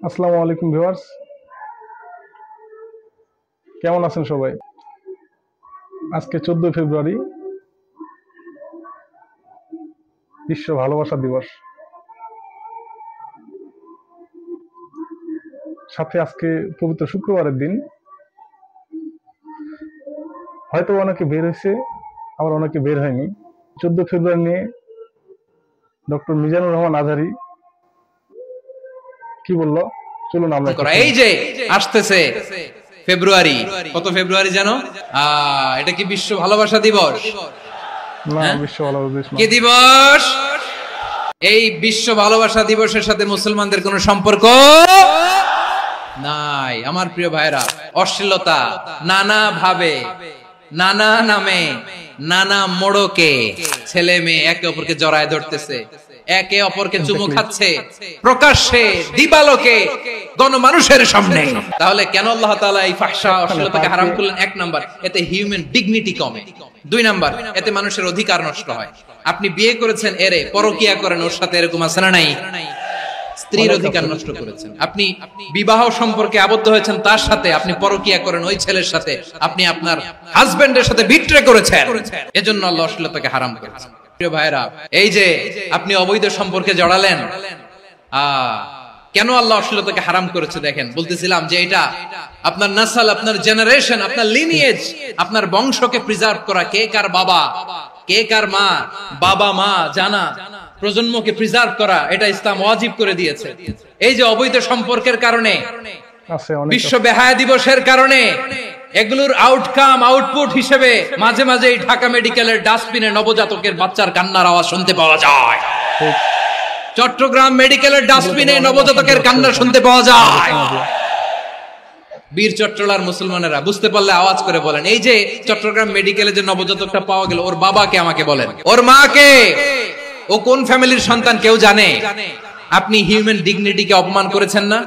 আসসালামু আলাইকুম ভিউয়ার্স, কেমন আছেন সবাই? আজকে 14 ফেব্রুয়ারি, বিশ্ব ভালোবাসা দিবস। সাথে আজকে পবিত্র শুক্রবারের দিন। হয়তো অনেকে বের হয়েছে, আবার অনেকে বের হয়নি। 14 ফেব্রুয়ারি নিয়ে ডক্টর মিজানুর রহমান আজহারি কি বললো, চলুন আমরা এই যে আসতেছে ফেব্রুয়ারি, কত ফেব্রুয়ারি জানো? এটা কি বিশ্ব ভালোবাসা দিবস? না, বিশ্ব ভালোবাসা দিবস কি দিবস? এই বিশ্ব ভালোবাসা দিবসের সাথে মুসলমানদের কোনো সম্পর্ক নাই। আমার প্রিয় ভাইরা, অশ্লীলতা নানা ভাবে, নানা নামে, নানা মোড়কে ছেলে মেয়ে একে অপরকে জড়ায় ধরতেছে, একে অপরকে চুমু খাচ্ছে প্রকাশ্যে, দিবালোকে, গণমানুষের সামনে। তাহলে কেন আল্লাহ তাআলা এই ফাহশা অশ্লীলতাকে হারাম করলেন? এক নাম্বার, এতে হিউম্যান ডিগনিটি কমে। দুই নাম্বার, এতে মানুষের অধিকার নষ্ট হয়। আপনি বিয়ে করেছেন, এরে পরকিয়া করেন, ওর সাথে এরকম আছে না নাই? স্ত্রীর অধিকার নষ্ট করেছেন। আপনি বিবাহ সম্পর্কে আবদ্ধ হয়েছেন তার সাথে, আপনি পরকিয়া করেন ওই ছেলের সাথে, আপনি আপনার হাজবেন্ডের সাথে বিট্রে করেছেন। এজন্য আল্লাহ অশ্লীলতাকে হারাম করেছেন। প্রিয় ভাইরা, এই যে আপনি অবৈধ সম্পর্কে জড়ালেন, কেন আল্লাহ অশ্লীলতাকে হারাম করেছে দেখেন। বলতেছিলাম যে এটা আপনার নাসাল, আপনার জেনারেশন, আপনার লিনিয়েজ, আপনার বংশকে প্রিজার্ভ করা। কে কার বাবা, কে কার মা, বাবা মা জানা, প্রজন্মকে প্রিজার্ভ করা, এটা ইসলাম ওয়াজিব করে দিয়েছে। এই যে অবৈধ সম্পর্কের কারণে, বিশ্ব বেহায়া দিবসের কারণে, এগুলোর আউটকাম, আউটপুট হিসেবে মাঝে মাঝে ঢাকা মেডিকেলের ডাস্টবিনে নবজাতকের বাচ্চার কান্নার আওয়াজ শুনতে পাওয়া যায়। চট্টগ্রাম মেডিকেলের ডাস্টবিনে নবজাতকের কান্না শুনতে পাওয়া যায়। বীর চট্টলার মুসলমানেরা বুঝতে পারলে আওয়াজ করে বলেন, এই যে চট্টগ্রাম মেডিকেলে যে নবজাতকটা পাওয়া গেল, ওর বাবাকে আমাকে বলেন, ওর মাকে, ও কোন ফ্যামিলির সন্তান কেউ জানে? আপনি হিউম্যান ডিগনিটিকে অপমান করেছেন না?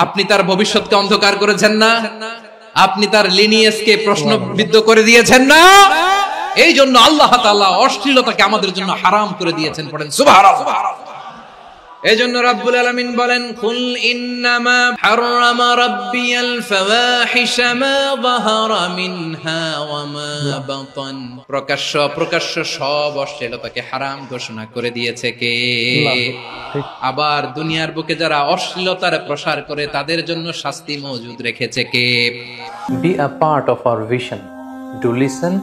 আপনি তার ভবিষ্যৎকে অন্ধকার করেছেন না? আপনি তার লিনিয়েজকে প্রশ্নবিদ্ধ করে দিয়েছেন না? এই জন্য আল্লাহ তাআলা অশ্লীলতাকে আমাদের জন্য হারাম করে দিয়েছেন। পড়েন সুবহানাল্লাহ। এই জন্য রাব্বুল আলামিন বলেন, কুল ইন্নামা হারামা রাব্বিয়াল ফাওয়াহিশা মা যাহারা মিনহা ওয়া মা বাতান। প্রকাশ্য অপ্রকাশ্য সব অশ্লীলতাকে হারাম ঘোষণা করে দিয়েছে কে? আবার দুনিয়ার বুকে যারা অশ্লীলতার প্রসার করে তাদের জন্য শাস্তি মজুদ রেখেছে কে? Be a part of our vision. Do listen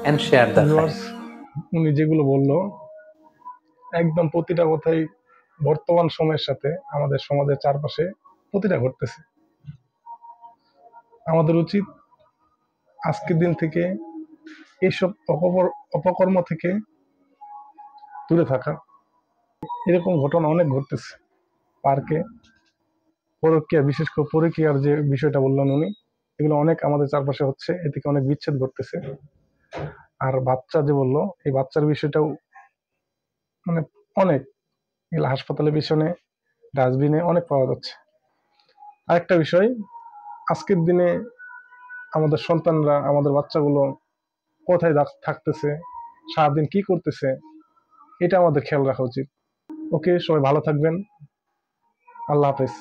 and share the fact. উনি যেগুলো বললো, একদম প্রতিটা কথাই বর্তমান সময়ের সাথে আমাদের সমাজের চারপাশে প্রতিটা ঘটতেছে। আমাদের উচিত আজকের দিন থেকে এইসব অপকর্ম থেকে দূরে থাকা। এরকম ঘটনা অনেক ঘটতেছে পার্কে, পরকীয়া, বিশেষ করে পরকীয়ার যে বিষয়টা বললেন উনি, এগুলো অনেক আমাদের চারপাশে হচ্ছে। এ থেকে অনেক বিচ্ছেদ ঘটতেছে। আর বাচ্চা যে বললো, এই বাচ্চার বিষয়টাও মানে অনেক, এগুলো হাসপাতালের পিছনে, ডাস্টবিনে অনেক পাওয়া যাচ্ছে। আরেকটা বিষয়, আজকের দিনে আমাদের সন্তানরা, আমাদের বাচ্চাগুলো কোথায় থাকতেছে, সারাদিন কি করতেছে, এটা আমাদের খেয়াল রাখা উচিত। ওকে, সবাই ভালো থাকবেন। আল্লাহ হাফেজ।